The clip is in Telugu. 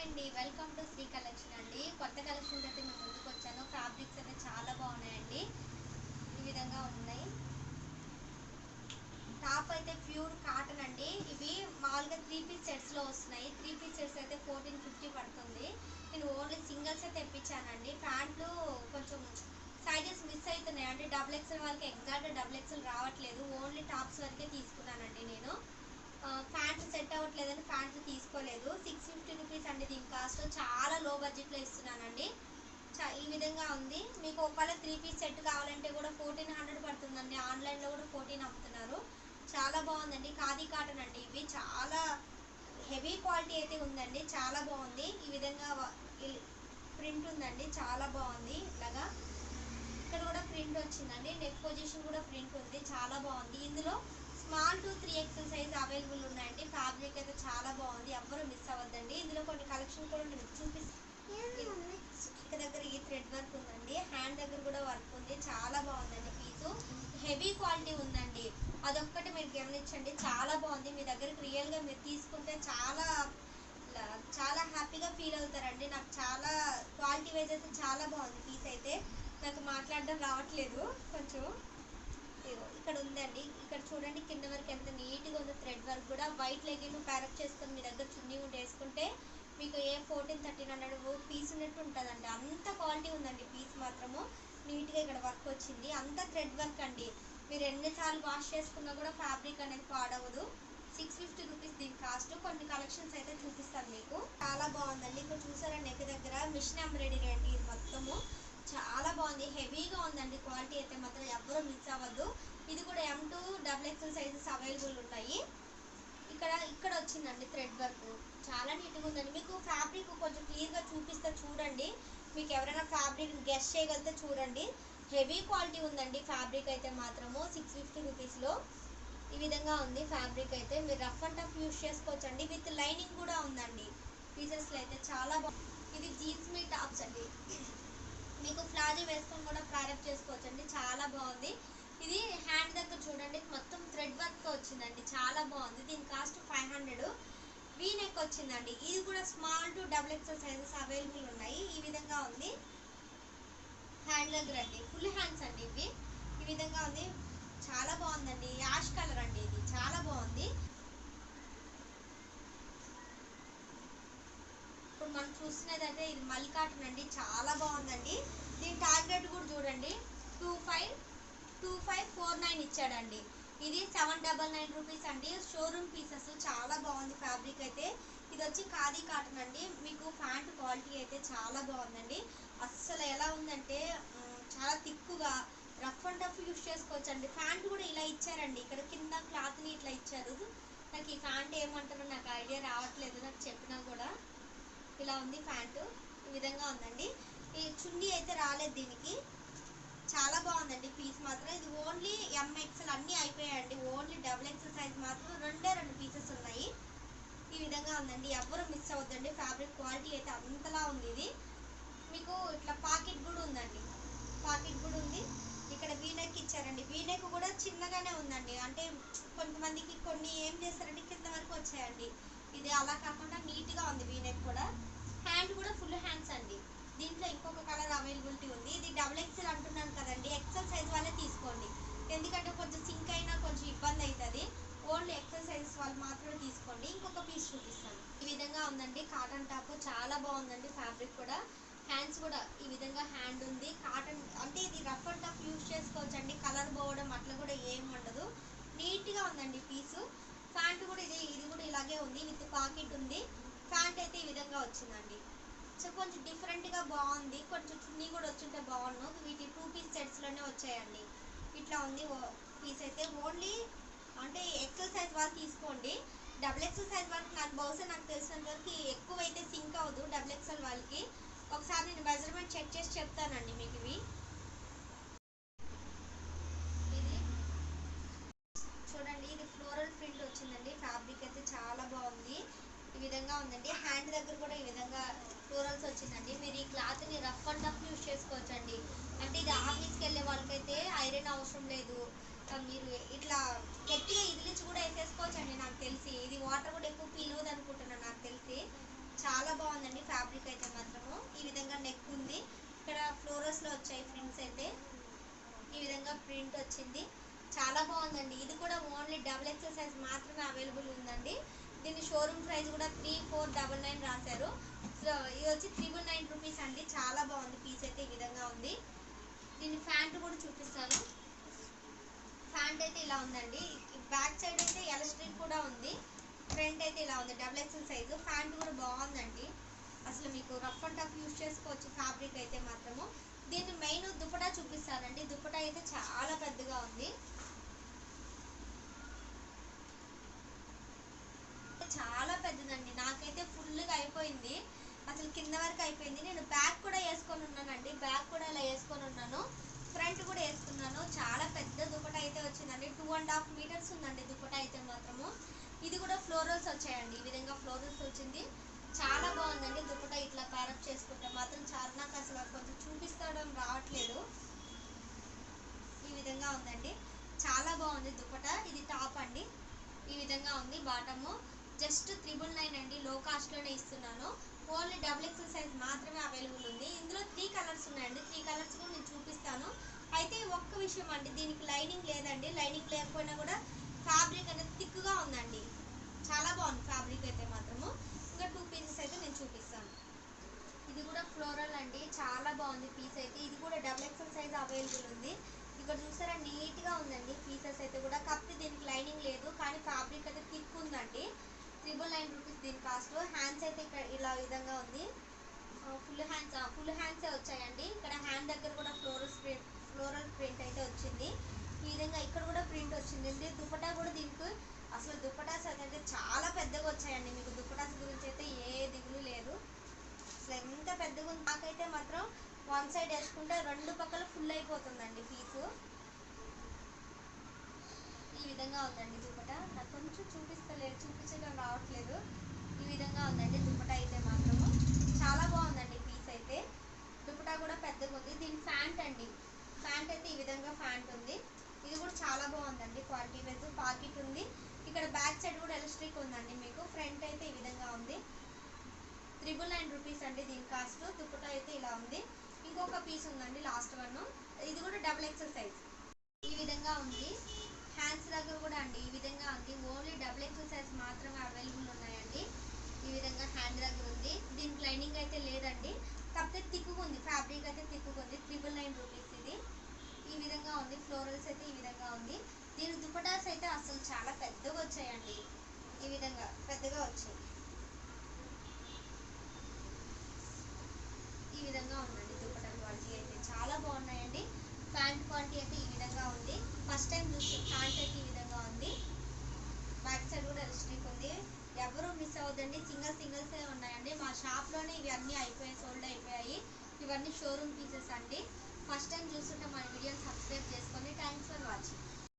అండి, వెల్కమ్ టు శ్రీ కలెక్షన్ అండి. కొత్త కలెక్షన్స్ అయితే మేము ముందుకు వచ్చాను. ఫ్యాబ్రిక్స్ అయితే చాలా బాగున్నాయండి. ఈ విధంగా ఉన్నాయి. టాప్ అయితే ప్యూర్ కాటన్ అండి. ఇవి మామూలుగా 3 పీస్ సెట్స్లో వస్తున్నాయి. 3 పీస్ సెట్స్ అయితే 1450 పడుతుంది. నేను ఓన్లీ సింగిల్స్ తెప్పించానండి. ప్యాంట్లు కొంచెం సైజెస్ మిస్ అవుతున్నాయి అంటే డబుల్ ఎక్స్ఎల్ వరకు ఎగ్జాక్ట్ డబుల్ ఎక్స్ఎల్ రావట్లేదు. ఓన్లీ టాప్స్ వరకే తీసుకున్నానండి నేను. ప్యాంట్లు సెట్ అవ్వట్లేదని ప్యాంట్లు తీసుకోలేదు. 650 రూపీస్ అండి దీని కాస్ట్. చాలా లో బడ్జెట్లో ఇస్తున్నానండి. ఈ విధంగా ఉంది. మీకు ఒకవేళ 3 పీస్ సెట్ కావాలంటే కూడా 1400 పడుతుందండి. ఆన్లైన్లో కూడా 14 అమ్ముతున్నారు. చాలా బాగుందండి. ఖాదీ కాటన్ అండి. ఇవి చాలా హెవీ క్వాలిటీ అయితే ఉందండి. చాలా బాగుంది. ఈ విధంగా ప్రింట్ ఉందండి. చాలా బాగుంది. ఇలాగా ఇక్కడ కూడా ప్రింట్ వచ్చిందండి. నెక్ పొజిషన్ కూడా ప్రింట్ ఉంది. చాలా బాగుంది. ఇందులో small to 3XL size available ఉన్నాయండి. ఫ్యాబ్రిక్ అయితే చాలా బాగుంది. ఎవ్వరూ మిస్ అవ్వద్దండి. ఇందులో కొన్ని కలెక్షన్ కూడా నేను చూపిస్తాను. దగ్గర ఈ థ్రెడ్ వర్క్ ఉందండి. హ్యాండ్ దగ్గర కూడా వర్క్ ఉంది. చాలా బాగుందండి. పీసు హెవీ క్వాలిటీ ఉందండి. అదొక్కటి మీరు గమనించండి. చాలా బాగుంది. మీ దగ్గరికి రియల్గా మీరు తీసుకుంటే చాలా చాలా హ్యాపీగా ఫీల్ అవుతారండి. నాకు చాలా క్వాలిటీ వైజ్ అయితే చాలా బాగుంది. పీస్ అయితే నాకు మాట్లాడడం రావట్లేదు కొంచెం. ఇక్కడ ఉందండి. ఇక్కడ చూడండి కింద వరకు ఎంత నీట్గా ఉందో. థ్రెడ్ వర్క్ కూడా వైట్ లెగిన్ ప్యారప్ చేసుకొని మీ దగ్గర చున్నీ ఉంటే వేసుకుంటే మీకు ఏ 1400-1300 పీస్ ఉన్నట్టు ఉంటుందండి. అంత క్వాలిటీ ఉందండి. పీస్ మాత్రము నీట్గా ఇక్కడ వర్క్ వచ్చింది. అంత థ్రెడ్ వర్క్ అండి. మీరు ఎన్నిసార్లు వాష్ చేసుకున్నా కూడా ఫ్యాబ్రిక్ అనేది పాడవదు. 650 రూపీస్ దీని కాస్ట్. కొన్ని కలెక్షన్స్ అయితే చూపిస్తాను మీకు. చాలా బాగుందండి. ఇక్కడ చూసారా నెక్ దగ్గర మిషన్ ఎంబ్రాయిడరీ అండి. ఇది మొత్తము చాలా బాగుంది. హెవీగా ఉందండి. క్వాలిటీ అయితే మాత్రం ఎవ్వరూ మిస్ అవ్వద్దు. ఇది కూడా M2XXL సైజెస్ అవైలబుల్ ఉన్నాయి. ఇక్కడ వచ్చిందండి థ్రెడ్ వర్క్. చాలా నీట్గా ఉందండి. మీకు ఫ్యాబ్రిక్ కొంచెం క్లియర్గా చూపిస్తే చూడండి. మీకు ఎవరైనా ఫ్యాబ్రిక్ గెస్ చేయగలిగితే చూడండి. హెవీ క్వాలిటీ ఉందండి. ఫ్యాబ్రిక్ అయితే మాత్రము 650 రూపీస్లో ఈ విధంగా ఉంది. ఫ్యాబ్రిక్ అయితే మీరు రఫ్ అండ్ టఫ్ యూస్ చేసుకోవచ్చండి. విత్ లైనింగ్ కూడా ఉందండి. పీసెస్లో అయితే చాలా బాగుంది. ఇది జీన్స్ మీ టాప్స్ అండి. మీకు ప్లాజో వేసుకొని కూడా ప్యారప్ చేసుకోవచ్చండి. చాలా బాగుంది. ఇది హ్యాండ్ దగ్గర చూడండి మొత్తం థ్రెడ్ వర్క్తో వచ్చిందండి. చాలా బాగుంది. దీని కాస్ట్ 500. వీ నెక్ వచ్చిందండి. ఇది కూడా small to XXL sizes available ఉన్నాయి. ఈ విధంగా ఉంది. హ్యాండ్ దగ్గర అండి. ఫుల్ హ్యాండ్స్ అండి. ఇవి ఈ విధంగా ఉంది. చాలా బాగుందండి. యాష్ కలర్ అండి. ఇది చాలా బాగుంది. ఇప్పుడు మనం చూస్తున్నదైతే ఇది మల్ కాటన్ అండి. చాలా బాగుందండి. దీని ట్యాగ్ రేట్ కూడా చూడండి. 2549 ఇచ్చాడండి. ఇది 799 రూపీస్ అండి. Showroom pieces. చాలా బాగుంది ఫ్యాబ్రిక్ అయితే. ఇది వచ్చి ఖాదీ కాటన్ అండి. మీకు ప్యాంట్ క్వాలిటీ అయితే చాలా బాగుందండి. అస్సలు ఎలా ఉందంటే చాలా థిక్గా రఫ్ అండ్ టఫ్ యూస్ చేసుకోవచ్చండి. ప్యాంట్ కూడా ఇలా ఇచ్చారండి. ఇక్కడ కింద క్లాత్ని ఇట్లా ఇచ్చారు. నాకు ఈ ప్యాంట్ ఏమంటారో నాకు ఐడియా రావట్లేదు. నాకు చెప్పినా కూడా ఇలా ఉంది ప్యాంటు. ఈ విధంగా ఉందండి. ఈ చున్నీ అయితే రాలేదు దీనికి. చాలా బాగుందండి. పీస్ మాత్రం ఇది ఓన్లీ MXL అన్నీ అయిపోయాయండి. ఓన్లీ XXL సైజ్ మాత్రం 2 పీసెస్ ఉన్నాయి. ఈ విధంగా ఉందండి. ఎవ్వరూ మిస్ అవ్వద్దండి. ఫ్యాబ్రిక్ క్వాలిటీ అయితే అంతలా ఉంది. ఇది మీకు ఇట్లా పాకెట్ కూడా ఉందండి. పాకెట్ కూడా ఉంది. ఇక్కడ వీనెక్ ఇచ్చారండి. వీనెక్ కూడా చిన్నగానే ఉందండి. అంటే కొంతమందికి కొన్ని ఏం చేస్తారంటే కింద వరకు వచ్చాయండి. ఇది అలా కాకుండా నీట్గా ఉంది. వీనెక్ కూడా. హ్యాండ్ కూడా ఫుల్ హ్యాండ్స్ అండి. దీంట్లో ఇంకొక కలర్ అవైలబిలిటీ ఉంది. ఇది XXL అంటున్నాను కదండి. ఎక్సెల్ సైజ్ వాళ్ళే తీసుకోండి. ఎందుకంటే కొంచెం సింక్ అయినా కొంచెం ఇబ్బంది అవుతుంది. ఓన్లీ ఎక్సెల్ సైజెస్ వాళ్ళు మాత్రమే తీసుకోండి. ఇంకొక పీస్ చూపిస్తాను. ఈ విధంగా ఉందండి. కాటన్ టాప్ చాలా బాగుందండి. ఫ్యాబ్రిక్ కూడా హ్యాండ్స్ కూడా ఈ విధంగా హ్యాండ్ ఉంది. కాటన్ అంటే ఇది రఫ్ అండ్ టఫ్ యూస్ చేసుకోవచ్చండి. కలర్ పోవడం అట్లా కూడా ఏం ఉండదు. నీట్గా ఉందండి పీసు. ప్యాంట్ కూడా ఇది కూడా ఇలాగే ఉంది. విత్ పాకెట్ ఉంది. ప్యాంట్ అయితే ఈ విధంగా వచ్చిందండి. సో కొంచెం డిఫరెంట్గా బాగుంది. కొంచెం చున్నీ కూడా వచ్చింటే బాగుండు. వీటి 2 పీస్ సెట్స్లోనే వచ్చాయండి. ఇట్లా ఉంది పీస్ అయితే. ఓన్లీ అంటే ఎక్సెల్ సైజ్ వాళ్ళు తీసుకోండి. XXL సైజ్ వాళ్ళకి నాకు తెలిసినంత వరకు ఎక్కువైతే సింక్ అవ్వదు. XXL వాళ్ళకి ఒకసారి నేను మెజర్మెంట్ చెక్ చేసి చెప్తానండి మీకు. ఇవి ఇది చూడండి. ఇది ఫ్లోరల్ ప్రింట్ వచ్చిందండి. ఫ్యాబ్రిక్ అయితే చాలా బాగుంది. ఈ విధంగా ఉందండి. హ్యాండ్ దగ్గర కూడా ఈ విధంగా ఫ్లోరల్స్ వచ్చిందండి. మీరు ఈ క్లాత్ని రఫ్ అండ్ టఫ్ యూస్ చేసుకోవచ్చండి. అంటే ఇది ఆఫీస్కి వెళ్ళే వాళ్ళకైతే ఐరన్ అవసరం లేదు. మీరు ఇట్లా గట్టిగా ఇదిలించి కూడా వేసేసుకోవచ్చండి. నాకు తెలిసి ఇది వాటర్ కూడా ఎక్కువ పీలవదు అనుకుంటున్నాను. నాకు తెలిసి చాలా బాగుందండి. ఫ్యాబ్రిక్ అయితే మాత్రము. ఈ విధంగా నెక్ ఉంది, ఇక్కడ ఫ్లోరల్స్లో వచ్చాయి ప్రింట్స్ అయితే. ఈ విధంగా ప్రింట్ వచ్చింది, చాలా బాగుందండి. ఇది కూడా ఓన్లీ XXL సైజ్ మాత్రమే అవైలబుల్ ఉందండి. దీని షోరూమ్ ప్రైస్ కూడా 3499 రాశారు. సో ఇది వచ్చి 999 రూపీస్ అండి. చాలా బాగుంది పీస్ అయితే. ఈ విధంగా ఉంది. దీని ప్యాంట్ కూడా చూపిస్తాను. ప్యాంట్ అయితే ఇలా ఉందండి. బ్యాక్ సైడ్ అయితే ఎలాస్టిక్ కూడా ఉంది, ఫ్రంట్ అయితే ఇలా ఉంది XXL సైజు. ప్యాంట్ కూడా బాగుందండి, అసలు మీకు రఫ్ అండ్ టఫ్ యూజ్ చేసుకోవచ్చు ఫ్యాబ్రిక్ అయితే మాత్రము. దీన్ని మెయిన్ దుపటా చూపిస్తానండి. దుపటా అయితే చాలా పెద్దగా ఉంది, చాలా పెద్దదండి. నాకైతే ఫుల్గా అయిపోయింది, అసలు కింద వరకు అయిపోయింది. నేను బ్యాక్ కూడా వేసుకొని ఉన్నానండి, బ్యాక్ కూడా ఇలా వేసుకొని ఉన్నాను, ఫ్రంట్ కూడా వేసుకున్నాను. చాలా పెద్ద దుపటా అయితే వచ్చిందండి. 2.5 మీటర్స్ ఉందండి దుపటా అయితే మాత్రము. ఇది కూడా ఫ్లోరల్స్ వచ్చాయండి, ఈ విధంగా ఫ్లోరల్స్ వచ్చింది. చాలా బాగుందండి దుపటా. ఇట్లా ప్యారప్ చేసుకుంటే మాత్రం చాలా, నాకు అసలు కొంచెం చూపిస్తడం రావట్లేదు. ఈ విధంగా ఉందండి, చాలా బాగుంది దుపటా. ఇది టాప్ అండి, ఈ విధంగా ఉంది. బాటము జస్ట్ 999 అండి, లో కాస్ట్లోనే ఇస్తున్నాను. ఓన్లీ XXL సైజ్ మాత్రమే అవైలబుల్ ఉంది. ఇందులో 3 కలర్స్ ఉన్నాయండి, 3 కలర్స్ కూడా నేను చూపిస్తాను. అయితే ఒక్క విషయం అండి, దీనికి లైనింగ్ లేదండి. లైనింగ్ లేకపోయినా కూడా ఫ్యాబ్రిక్ అనేది థిక్గా ఉందండి, చాలా బాగుంది ఫ్యాబ్రిక్ అయితే మాత్రము. ఇంకా 2 పీసెస్ అయితే నేను చూపిస్తాను. ఇది కూడా ఫ్లోరల్ అండి, చాలా బాగుంది పీస్ అయితే. ఇది కూడా XXL సైజ్ అవైలబుల్ ఉంది. ఇక్కడ చూసారా నీట్గా ఉందండి పీసెస్ అయితే కూడా. కాకపోతే దీనికి లైనింగ్ లేదు, కానీ ఫ్యాబ్రిక్ అయితే థిక్ ఉందండి. 999 రూపీస్ దీని కాస్ట్. హ్యాండ్స్ అయితే ఇక్కడ ఇలా విధంగా ఉంది, ఫుల్ హ్యాండ్సే వచ్చాయండి. ఇక్కడ హ్యాండ్ దగ్గర కూడా ఫ్లోరల్ ప్రింట్ అయితే వచ్చింది. ఈ విధంగా ఇక్కడ కూడా ప్రింట్ వచ్చిందండి. దుపటా కూడా దీనికి అసలు దుపటాస్ అయితే చాలా పెద్దగా వచ్చాయండి. మీకు దుపటాస్ గురించి అయితే ఏ దిగులు లేదు, అసలు ఎంత పెద్దగా ఉంది. నాకైతే మాత్రం వన్ సైడ్ వేసుకుంటే 2 పక్కల ఫుల్ అయిపోతుందండి పీసు. ఈ విధంగా ఉందండి దుపటా. నాకు కొంచెం చూపించడం రావట్లేదు. ఈ విధంగా ఉందండి దుపటా అయితే మాత్రము. చాలా బాగుందండి పీస్ అయితే. దుపటా కూడా పెద్దగా ఉంది. దీని ప్యాంట్ అండి, ప్యాంట్ అయితే ఈ విధంగా ప్యాంట్ ఉంది. ఇది కూడా చాలా బాగుందండి, క్వాలిటీ వైజ్. పాకెట్ ఉంది, ఇక్కడ బ్యాక్ సైడ్ కూడా ఎలాస్టిక్ ఉందండి. మీకు ఫ్రంట్ అయితే ఈ విధంగా ఉంది. 999 రూపీస్ అండి దీని కాస్ట్. దుపటా అయితే ఇలా ఉంది. ఇంకొక పీస్ ఉందండి లాస్ట్ వన్, ఇది కూడా XXL సైజ్. ఈ విధంగా ఉంది. హ్యాండ్స్ దగ్గర కూడా అండి ఈ విధంగా ఉంది. ఓన్లీ XXL సైజ్ మాత్రమే అవైలబుల్ ఉన్నాయండి. ఈ విధంగా హ్యాండ్ దగ్గర ఉంది. దీనికి లైనింగ్ అయితే లేదండి, కాకపోతే తిక్కుగా ఉంది, ఫ్యాబ్రిక్ అయితే తిక్కుగా ఉంది. 999 రూపీస్ ఇది. ఈ విధంగా ఉంది. ఫ్లోరల్స్ అయితే ఈ విధంగా ఉంది. దీని దుపటాస్ అయితే అసలు చాలా పెద్దగా వచ్చాయండి, ఈ విధంగా పెద్దగా వచ్చాయి. ఈ విధంగా ఉందండి దుపటా క్వాలిటీ అయితే చాలా బాగున్నాయండి. ప్యాంట్ క్వాలిటీ అయితే ఈ విధంగా ఉంది. ఫస్ట్ టైం చూస్తే ప్యాంట్ అయితే ఈ విధంగా ఉంది. బ్యాక్ సైడ్ కూడా ఎలాస్టిక్ ఉంది. ఎవరు మిస్ అవ్వద్దండి, సింగిల్సే ఉన్నాయండి. మా షాప్లోనే ఇవి అన్నీ సోల్డ్ అయిపోయాయి. ఇవన్నీ షోరూమ్ పీసెస్ అండి. ఫస్ట్ టైం చూస్తుంటే మన వీడియోని సబ్స్క్రైబ్ చేసుకోండి. Thanks for watching.